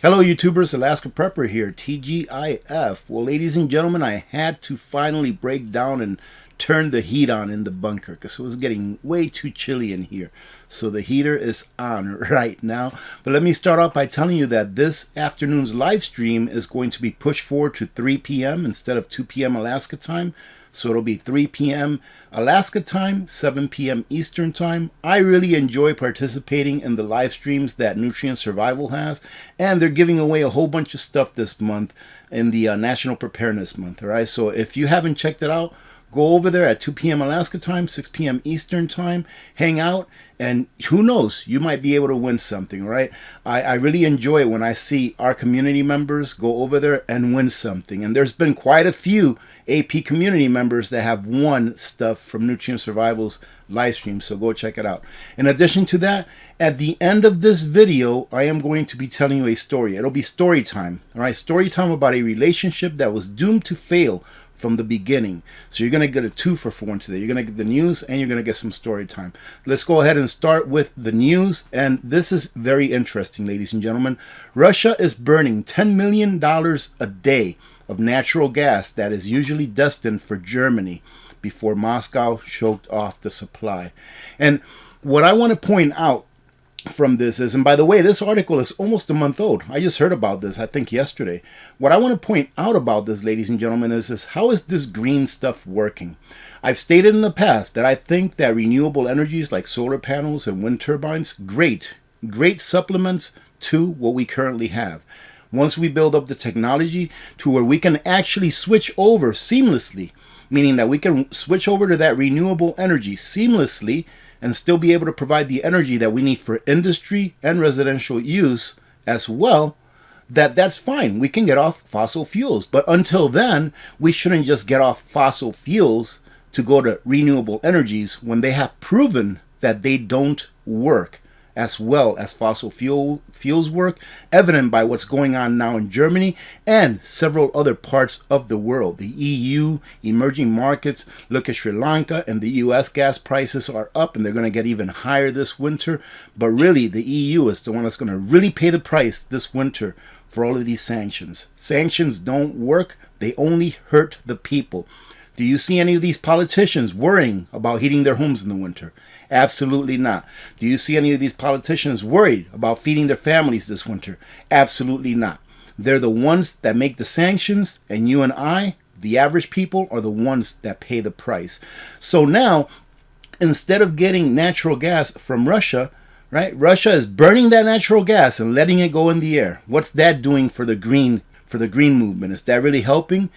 Hello YouTubers, Alaska Prepper here, TGIF. Well, ladies and gentlemen, I had to finally break down and turn the heat on in the bunker because it was getting way too chilly in here. So the heater is on right now. But let me start off by telling you that this afternoon's live stream is going to be pushed forward to 3 p.m. instead of 2 p.m. Alaska time. So it'll be 3 p.m. Alaska time, 7 p.m. Eastern time. I really enjoy participating in the live streams that Nutrient Survival has. And they're giving away a whole bunch of stuff this month in the National Preparedness Month. All right. So if you haven't checked it out, go over there at 2 p.m. Alaska time, 6 p.m. Eastern time, hang out, and who knows, you might be able to win something, right? I really enjoy it when I see our community members go over there and win something. And there's been quite a few AP community members that have won stuff from Nutrient Survival's live stream, so go check it out. In addition to that, at the end of this video, I am going to be telling you a story. It'll be story time, all right? Story time about a relationship that was doomed to fail from the beginning. So you're going to get a 2 for 1 today. You're going to get the news and you're going to get some story time. Let's go ahead and start with the news. And this is very interesting, ladies and gentlemen. Russia is burning $10 million a day of natural gas that is usually destined for Germany before Moscow choked off the supply. And what I want to point out from this is, and by the way, this article is almost a month old. I just heard about this, I think yesterday. What I want to point out about this, ladies and gentlemen, is how is this green stuff working? I've stated in the past that I think that renewable energies like solar panels and wind turbines, great supplements to what we currently have. Once we build up the technology to where we can actually switch over seamlessly, meaning that we can switch over to that renewable energy seamlessly and still be able to provide the energy that we need for industry and residential use as well, that's fine. We can get off fossil fuels. But until then, we shouldn't just get off fossil fuels to go to renewable energies when they have proven that they don't work as well as fossil fuels work, evident by what's going on now in Germany and several other parts of the world. The EU, emerging markets, look at Sri Lanka, and the US gas prices are up and they're going to get even higher this winter. But really, the EU is the one that's going to really pay the price this winter for all of these sanctions. Sanctions don't work. They only hurt the people. Do you see any of these politicians worrying about heating their homes in the winter? Absolutely not. Do you see any of these politicians worried about feeding their families this winter? Absolutely not. They're the ones that make the sanctions, and you and I, the average people, are the ones that pay the price. So now, instead of getting natural gas from Russia, right? Russia is burning that natural gas and letting it go in the air. What's that doing for the green movement? Is that really helping?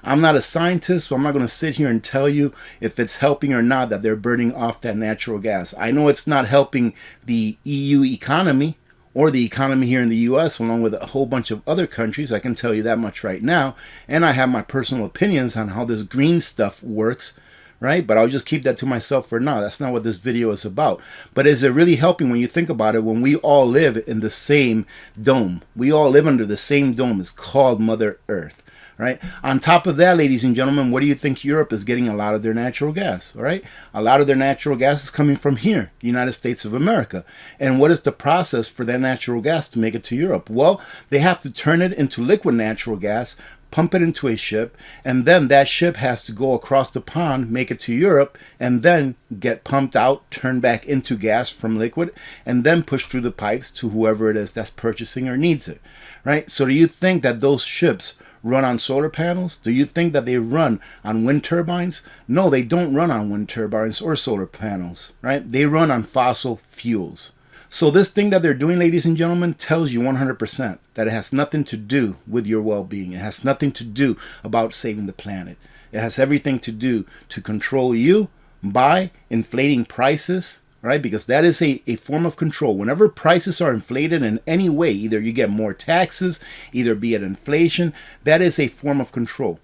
I'm not a scientist, so I'm not going to sit here and tell you if it's helping or not that they're burning off that natural gas. I know it's not helping the EU economy or the economy here in the US, along with a whole bunch of other countries. I can tell you that much right now. And I have my personal opinions on how this green stuff works, right? But I'll just keep that to myself for now. That's not what this video is about. But is it really helping when you think about it, when we all live in the same dome? We all live under the same dome. It's called Mother Earth. Right. On top of that, ladies and gentlemen, what do you think Europe is getting a lot of their natural gas? All right. A lot of their natural gas is coming from here, the United States of America. And what is the process for that natural gas to make it to Europe? Well, they have to turn it into liquid natural gas, pump it into a ship, and then that ship has to go across the pond, make it to Europe, and then get pumped out, turned back into gas from liquid, and then pushed through the pipes to whoever it is that's purchasing or needs it. Right. So do you think that those ships run on solar panels? Do you think that they run on wind turbines? No, they don't run on wind turbines or solar panels, right? They run on fossil fuels. So this thing that they're doing, ladies and gentlemen, tells you 100% that it has nothing to do with your well-being. It has nothing to do about saving the planet. It has everything to do to control you by inflating prices, right? Because that is a form of control. Whenever prices are inflated in any way, either you get more taxes, either be it inflation, that is a form of control.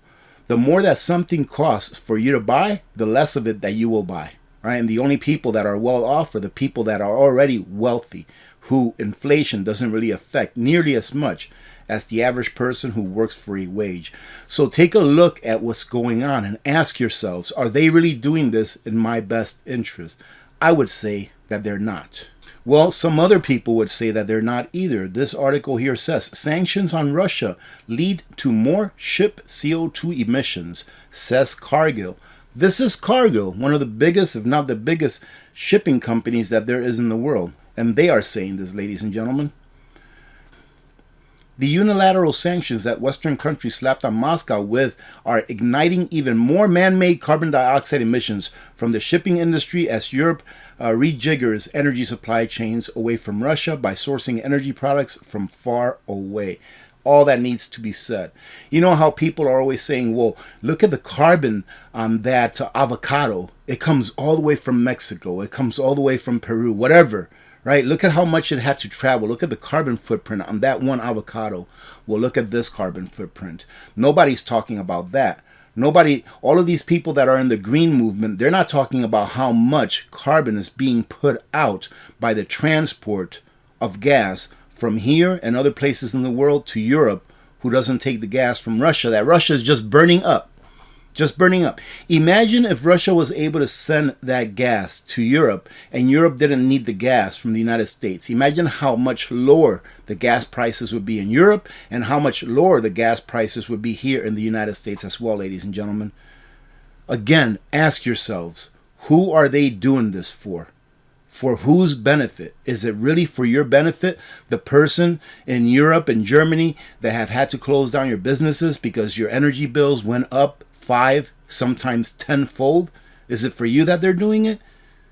The more that something costs for you to buy, the less of it that you will buy, right? And the only people that are well off are the people that are already wealthy, who inflation doesn't really affect nearly as much as the average person who works for a wage. So take a look at what's going on and ask yourselves, are they really doing this in my best interest? I would say that they're not. Well, some other people would say that they're not either. This article here says sanctions on Russia lead to more ship CO2 emissions, says Cargill. This is Cargill, one of the biggest, if not the biggest, shipping companies that there is in the world. And they are saying this, ladies and gentlemen. The unilateral sanctions that Western countries slapped on Moscow with are igniting even more man-made carbon dioxide emissions from the shipping industry as Europe rejiggers energy supply chains away from Russia by sourcing energy products from far away. All that needs to be said. You know how people are always saying, well, look at the carbon on that avocado. It comes all the way from Mexico. It comes all the way from Peru, whatever. Right? Look at how much it had to travel. Look at the carbon footprint on that one avocado. Well, look at this carbon footprint. Nobody's talking about that. Nobody, all of these people that are in the green movement, they're not talking about how much carbon is being put out by the transport of gas from here and other places in the world to Europe, who doesn't take the gas from Russia, that Russia is just burning up. Just burning up. Imagine if Russia was able to send that gas to Europe and Europe didn't need the gas from the United States. Imagine how much lower the gas prices would be in Europe and how much lower the gas prices would be here in the United States as well, ladies and gentlemen. Again, ask yourselves, who are they doing this for? For whose benefit? Is it really for your benefit? The person in Europe and Germany that have had to close down your businesses because your energy bills went up 5, sometimes 10-fold? Is it for you that they're doing it?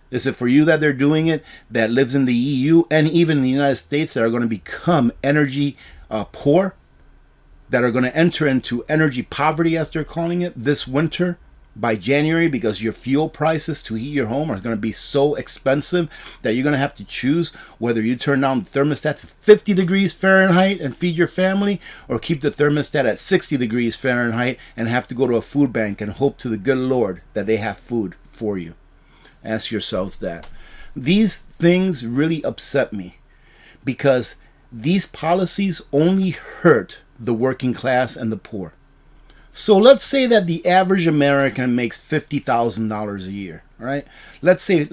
Is it for you that they're doing it that lives in the EU and even in the United States that are going to become energy poor, that are going to enter into energy poverty, as they're calling it, this winter by January, because your fuel prices to heat your home are going to be so expensive that you're going to have to choose whether you turn down the thermostat to 50 degrees Fahrenheit and feed your family, or keep the thermostat at 60 degrees Fahrenheit and have to go to a food bank and hope to the good Lord that they have food for you. Ask yourselves that. These things really upset me because these policies only hurt the working class and the poor. So let's say that the average American makes $50,000 a year, right? Let's say,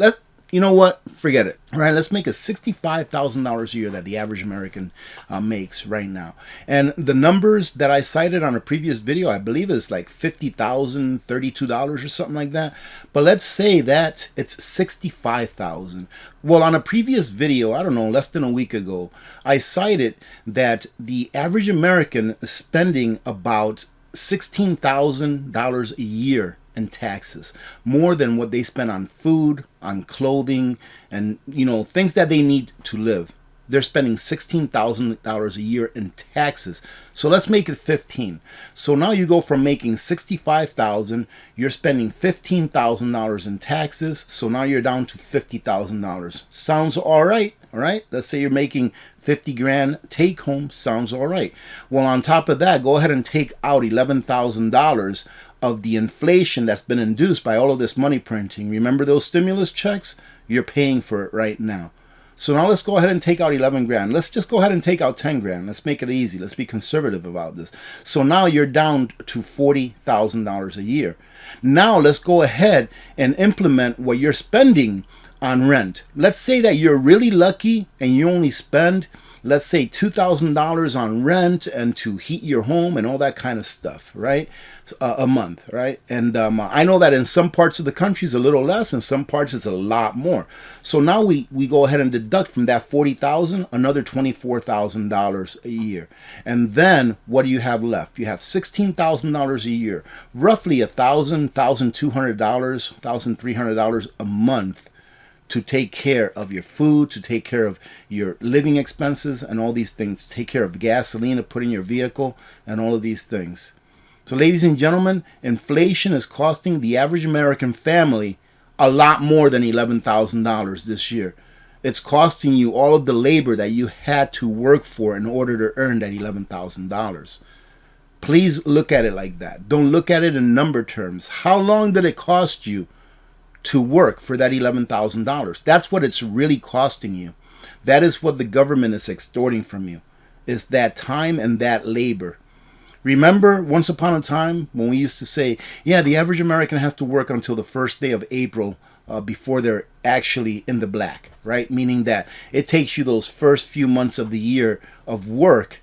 you know what? Forget it, right? Let's make it $65,000 a year that the average American makes right now. And the numbers that I cited on a previous video, I believe is like $50,000, $32 or something like that. But let's say that it's $65,000. Well, on a previous video, I don't know, less than a week ago, I cited that the average American is spending about $16,000 a year in taxes, more than what they spend on food, on clothing, and things that they need to live. They're spending $16,000 a year in taxes. So let's make it 15. So now you go from making $65,000, you're spending $15,000 in taxes. So now you're down to $50,000. Sounds all right. All right. Let's say you're making 50 grand take home. Sounds all right. Well, on top of that, go ahead and take out $11,000 of the inflation that's been induced by all of this money printing. Remember those stimulus checks? You're paying for it right now. So now let's go ahead and take out 11 grand. Let's just go ahead and take out 10 grand. Let's make it easy. Let's be conservative about this. So now you're down to $40,000 a year. Now let's go ahead and implement what you're spending on rent. Let's say that you're really lucky and you only spend, let's say, $2,000 on rent and to heat your home and all that kind of stuff, right? A month, right? And I know that in some parts of the country is a little less, in some parts it's a lot more. So now we go ahead and deduct from that $40,000 another $24,000 a year. And then what do you have left? You have $16,000 a year, roughly $1,000, $1,200, $1,300 a month to take care of your food, to take care of your living expenses and all these things, take care of gasoline to put in your vehicle and all of these things. So ladies and gentlemen, inflation is costing the average American family a lot more than $11,000 this year. It's costing you all of the labor that you had to work for in order to earn that $11,000. Please look at it like that. Don't look at it in number terms. How long did it cost you to work for that $11,000? That's what it's really costing you. That is what the government is extorting from you, is that time and that labor. Remember once upon a time when we used to say, yeah, the average American has to work until the first day of April before their actually in the black, right? Meaning that it takes you those first few months of the year of work,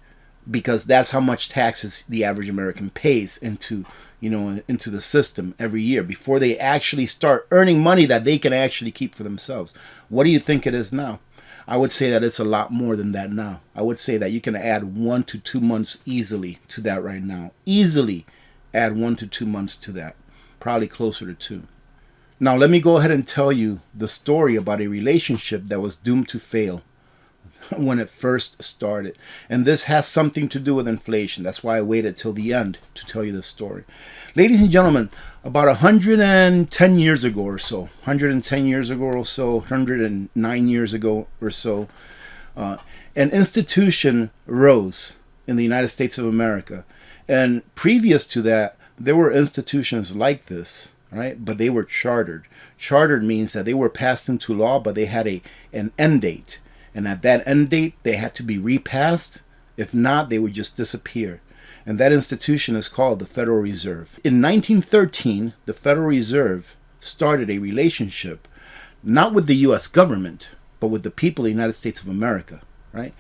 because that's how much taxes the average American pays into, into the system every year before they actually start earning money that they can actually keep for themselves. What do you think it is now? I would say that it's a lot more than that now. I would say that you can add 1 to 2 months easily to that right now. Easily add 1 to 2 months to that. Probably closer to 2. Now let me go ahead and tell you the story about a relationship that was doomed to fail when it first started. And this has something to do with inflation. That's why I waited till the end to tell you this story. Ladies and gentlemen, about 110 years ago or so, 110 years ago or so, 109 years ago or so, an institution rose in the United States of America. And previous to that, there were institutions like this, right? But they were chartered. Chartered means that they were passed into law, but they had an end date. And at that end date, they had to be repassed. If not, they would just disappear. And that institution is called the Federal Reserve. In 1913, the Federal Reserve started a relationship, not with the U.S. government, but with the people of the United States of America, right?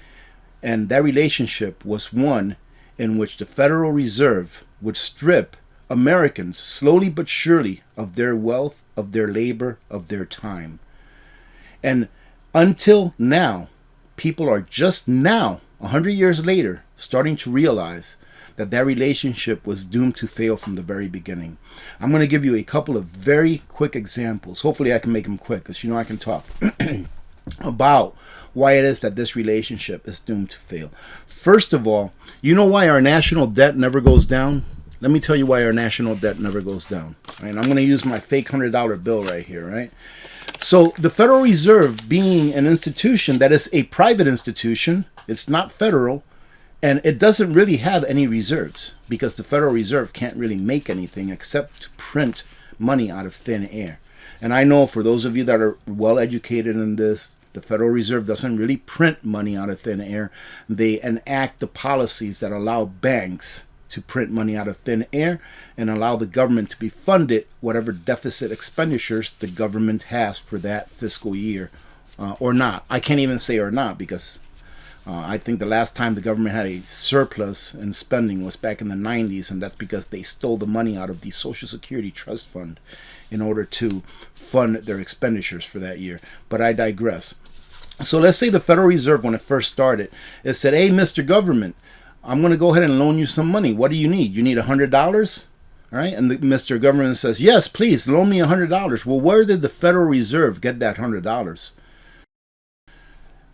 And that relationship was one in which the Federal Reserve would strip Americans slowly but surely of their wealth, of their labor, of their time. And until now, people are just now, 100 years later, starting to realize that that relationship was doomed to fail from the very beginning. I'm going to give you a couple of very quick examples. Hopefully I can make them quick, because I can talk about why it is that this relationship is doomed to fail. First of all, you know why our national debt never goes down? Let me tell you why our national debt never goes down. And I'm going to use my fake $100 bill right here, right? So the Federal Reserve, being an institution that is a private institution, it's not federal, and it doesn't really have any reserves, because the Federal Reserve can't really make anything except to print money out of thin air. And I know for those of you that are well educated in this, the Federal Reserve doesn't really print money out of thin air. They enact the policies that allow banks to print money out of thin air and allow the government to be funded whatever deficit expenditures the government has for that fiscal year, or not. I can't even say or not, because I think the last time the government had a surplus in spending was back in the 90s, and that's because they stole the money out of the Social Security Trust Fund in order to fund their expenditures for that year. But I digress. So let's say the Federal Reserve, when it first started, it said, hey, Mr. Government, I'm going to go ahead and loan you some money. What do you need? You need $100? All right. And Mr. Government says, yes, please loan me $100. Well, where did the Federal Reserve get that $100?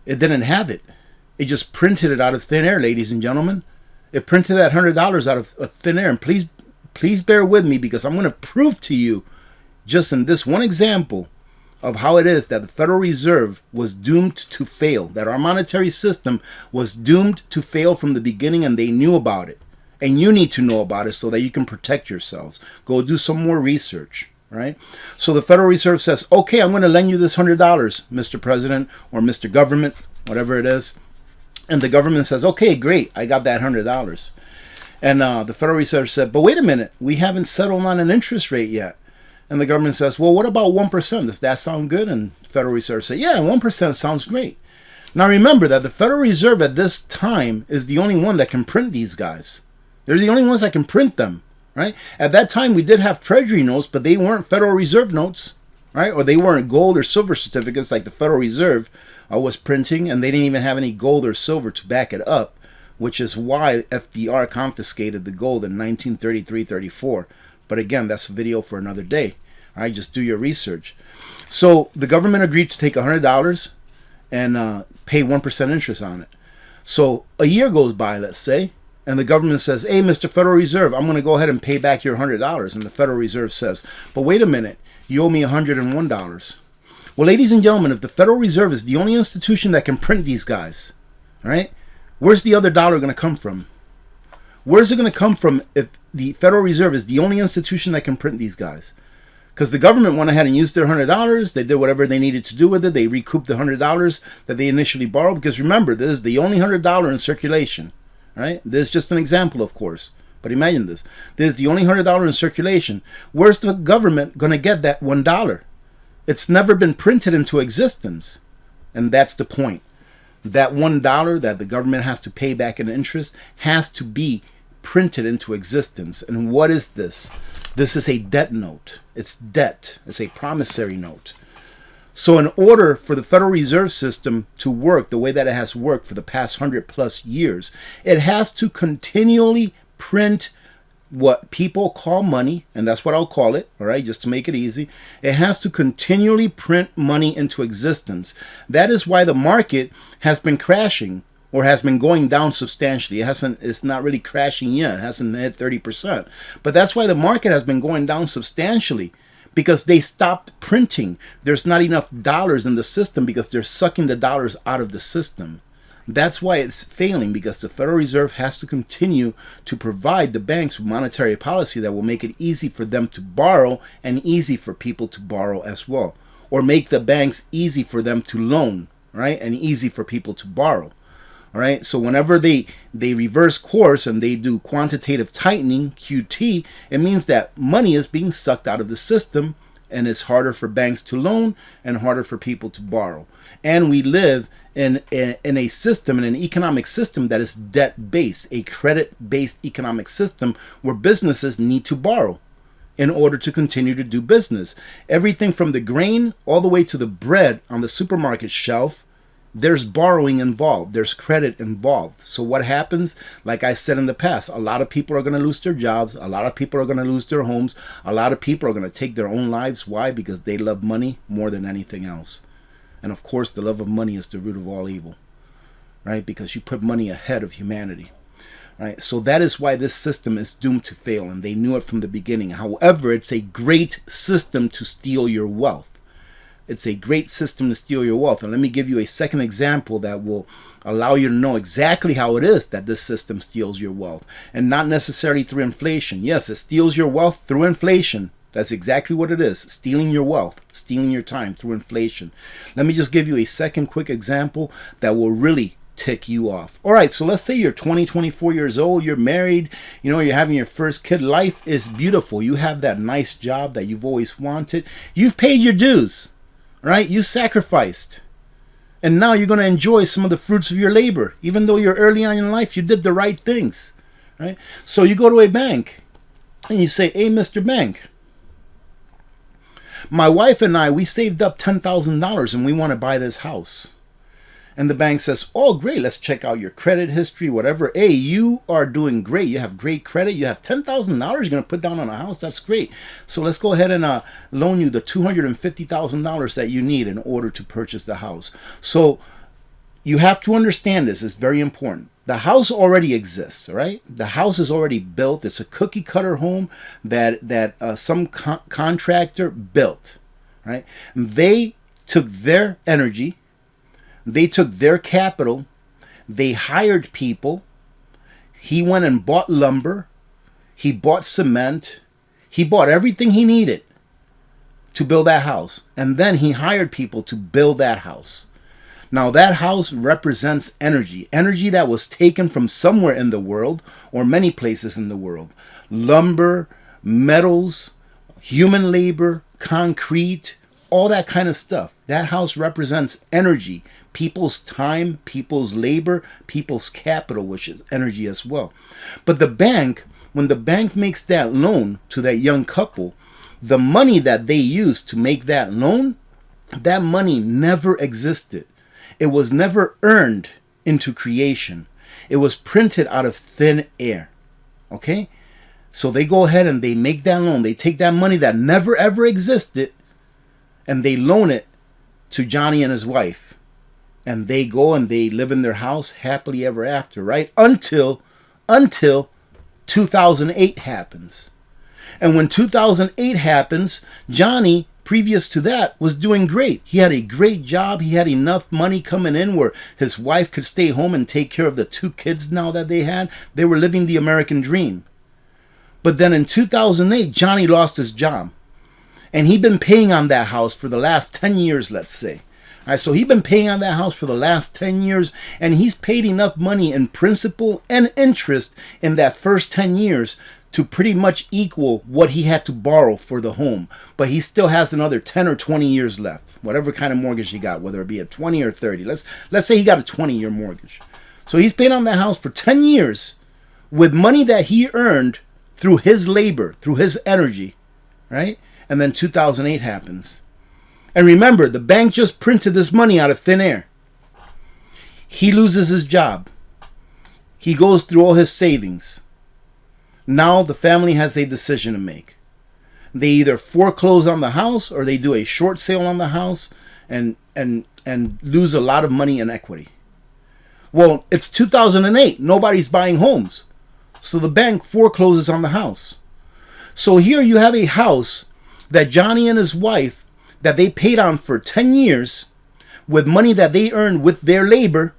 It didn't have it. It just printed it out of thin air, ladies and gentlemen. It printed that $100 out of thin air. And please bear with me, because I'm going to prove to you, just in this one example, of how it is that the Federal Reserve was doomed to fail, that our monetary system was doomed to fail from the beginning, and they knew about it. And you need to know about it so that you can protect yourselves. Go do some more research, right? So the Federal Reserve says, okay, I'm going to lend you this $100, Mr. President, or Mr. Government, whatever it is. And the government says, okay, great, I got that $100. And the Federal Reserve said, but wait a minute, we haven't settled on an interest rate yet. And the government says, well, what about 1%? Does that sound good? And the Federal Reserve said, yeah, 1% sounds great. Now remember that the Federal Reserve at this time is the only one that can print these guys. They're the only ones that can print them, right? At that time, we did have Treasury notes, but they weren't Federal Reserve notes, right? Or they weren't gold or silver certificates like the Federal Reserve was printing, and they didn't even have any gold or silver to back it up, which is why FDR confiscated the gold in 1933-34. But again, that's a video for another day. All right, just do your research. So the government agreed to take $100 and pay 1% interest on it. So a year goes by, let's say, and the government says, hey, Mr. Federal Reserve, I'm going to go ahead and pay back your $100. And the Federal Reserve says, but wait a minute, you owe me $101. Well, ladies and gentlemen, if the Federal Reserve is the only institution that can print these guys, all right, where's the other dollar going to come from? Where's it going to come from if the Federal Reserve is the only institution that can print these guys? Because the government went ahead and used their $100. They did whatever they needed to do with it. They recouped the $100 that they initially borrowed. Because remember, this is the only $100 in circulation. Right? This is just an example, of course. But imagine this. This is the only $100 in circulation. Where's the government going to get that $1? It's never been printed into existence. And that's the point. That $1 that the government has to pay back in interest has to be printed into existence. And what is this? This is a debt note. It's debt. It's a promissory note. So in order for the Federal Reserve System to work the way that it has worked for the past 100+ years, it has to continually print what people call money, and that's what I'll call it, all right, just to make it easy. It has to continually print money into existence. That is why the market has been crashing or has been going down substantially. It's not really crashing yet. It hasn't hit 30%. But that's why the market has been going down substantially, because they stopped printing. There's not enough dollars in the system because they're sucking the dollars out of the system. That's why it's failing, because the Federal Reserve has to continue to provide the banks with monetary policy that will make it easy for them to borrow and easy for people to borrow as well. Or make the banks easy for them to loan, right? And easy for people to borrow. All right. So whenever they reverse course and they do quantitative tightening, QT, it means that money is being sucked out of the system, and it's harder for banks to loan and harder for people to borrow. And we live in a system, in an economic system that is debt-based, a credit-based economic system where businesses need to borrow in order to continue to do business. Everything from the grain all the way to the bread on the supermarket shelf, there's borrowing involved. There's credit involved. So what happens? Like I said in the past, a lot of people are going to lose their jobs. A lot of people are going to lose their homes. A lot of people are going to take their own lives. Why? Because they love money more than anything else. And of course, the love of money is the root of all evil, right? Because you put money ahead of humanity, right? So that is why this system is doomed to fail, and they knew it from the beginning. However, it's a great system to steal your wealth. It's a great system to steal your wealth. And let me give you a second example that will allow you to know exactly how it is that this system steals your wealth, and not necessarily through inflation. Yes, it steals your wealth through inflation. That's exactly what it is. Stealing your wealth, stealing your time through inflation. Let me just give you a second quick example that will really tick you off. All right, so let's say you're 20, 24 years old, you're married, you're having your first kid. Life is beautiful. You have that nice job that you've always wanted. You've paid your dues, right? You sacrificed. And now you're going to enjoy some of the fruits of your labor. Even though you're early on in life, you did the right things, right? So you go to a bank and you say, hey, Mr. Bank, my wife and I, we saved up $10,000 and we want to buy this house. And the bank says, oh, great, let's check out your credit history, whatever. Hey, you are doing great. You have great credit. You have $10,000 you're going to put down on a house. That's great. So let's go ahead and loan you the $250,000 that you need in order to purchase the house. So you have to understand this. It's very important. The house already exists, right? The house is already built. It's a cookie cutter home that some contractor built, right? They took their energy, they took their capital, they hired people. He went and bought lumber, he bought cement, he bought everything he needed to build that house. And then he hired people to build that house. Now that house represents energy that was taken from somewhere in the world or many places in the world. Lumber, metals, human labor, concrete, all that kind of stuff. That house represents energy, people's time, people's labor, people's capital, which is energy as well. But the bank, when the bank makes that loan to that young couple, the money that they used to make that loan, that money never existed. It was never earned into creation. It was printed out of thin air. Okay? So they go ahead and they make that loan. They take that money that never ever existed and they loan it to Johnny and his wife. And they go and they live in their house happily ever after, right? Until 2008 happens. And when 2008 happens, Johnny, previous to that, was doing great. He had a great job. He had enough money coming in where his wife could stay home and take care of the 2 kids now that they had. They were living the American dream. But then in 2008, Johnny lost his job. And he'd been paying on that house for the last 10 years, let's say. All right, so he's been paying on that house for the last 10 years, and he's paid enough money in principal and interest in that first 10 years to pretty much equal what he had to borrow for the home. But he still has another 10 or 20 years left, whatever kind of mortgage he got, whether it be a 20 or 30. Let's say he got a 20-year mortgage. So he's paying on that house for 10 years with money that he earned through his labor, through his energy, right? And then 2008 happens. And remember, the bank just printed this money out of thin air. He loses his job. He goes through all his savings. Now the family has a decision to make. They either foreclose on the house or they do a short sale on the house and lose a lot of money in equity. Well, it's 2008. Nobody's buying homes. So the bank forecloses on the house. So here you have a house that Johnny and his wife, that they paid on for 10 years with money that they earned with their labor,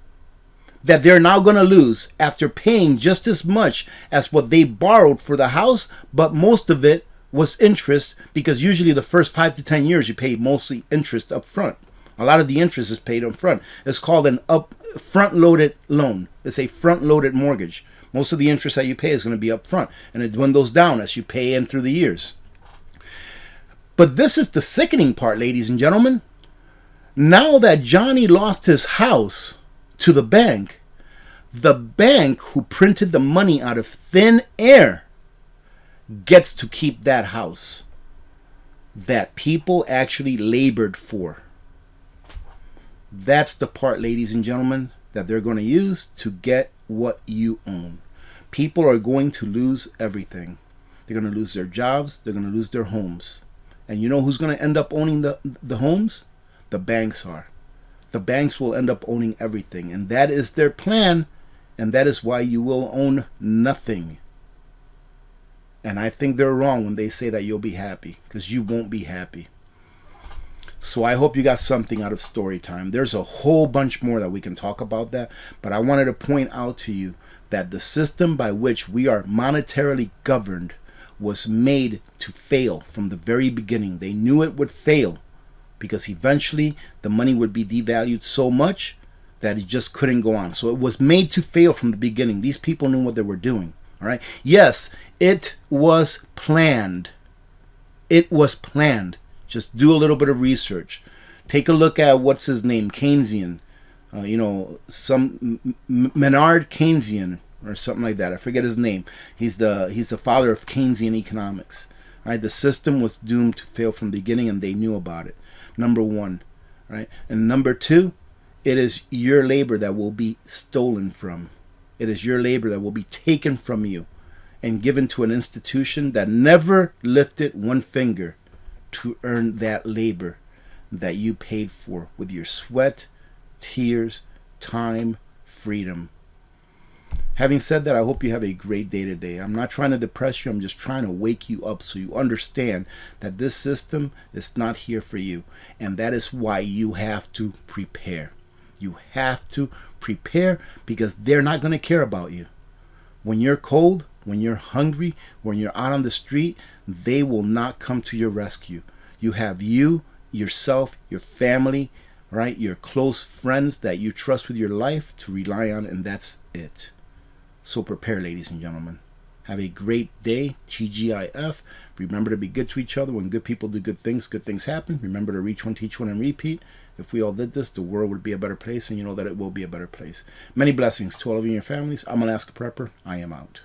that they're now going to lose after paying just as much as what they borrowed for the house, but most of it was interest, because usually the first 5 to 10 years you pay mostly interest up front. A lot of the interest is paid up front. It's called an front-loaded loan. It's a front-loaded mortgage. Most of the interest that you pay is going to be up front, and it dwindles down as you pay in through the years. But this is the sickening part, ladies and gentlemen. Now that Johnny lost his house to the bank who printed the money out of thin air gets to keep that house that people actually labored for. That's the part, ladies and gentlemen, that they're going to use to get what you own. People are going to lose everything. They're going to lose their jobs. They're going to lose their homes. And you know who's going to end up owning the homes? The banks are. The banks will end up owning everything. And that is their plan. And that is why you will own nothing. And I think they're wrong when they say that you'll be happy, because you won't be happy. So I hope you got something out of story time. There's a whole bunch more that we can talk about that. But I wanted to point out to you that the system by which we are monetarily governed was made to fail from the very beginning. They knew it would fail because eventually the money would be devalued so much that it just couldn't go on. So it was made to fail from the beginning. These people knew what they were doing. All right. Yes, it was planned. It was planned. Just do a little bit of research. Take a look at what's his name, Keynesian. Some Menard Keynesian or something like that. I forget his name. He's the father of Keynesian economics. Right? The system was doomed to fail from the beginning, and they knew about it. Number one, right? And number two, it is your labor that will be stolen from. It is your labor that will be taken from you and given to an institution that never lifted one finger to earn that labor that you paid for with your sweat, tears, time, freedom. Having said that, I hope you have a great day today. I'm not trying to depress you. I'm just trying to wake you up so you understand that this system is not here for you. And that is why you have to prepare. You have to prepare because they're not going to care about you. When you're cold, when you're hungry, when you're out on the street, they will not come to your rescue. You have you, yourself, your family, right? Your close friends that you trust with your life to rely on, and that's it. So prepare, ladies and gentlemen. Have a great day. TGIF. Remember to be good to each other. When good people do good things happen. Remember to reach one, teach one, and repeat. If we all did this, the world would be a better place, and you know that it will be a better place. Many blessings to all of you and your families. I'm Alaska Prepper. I am out.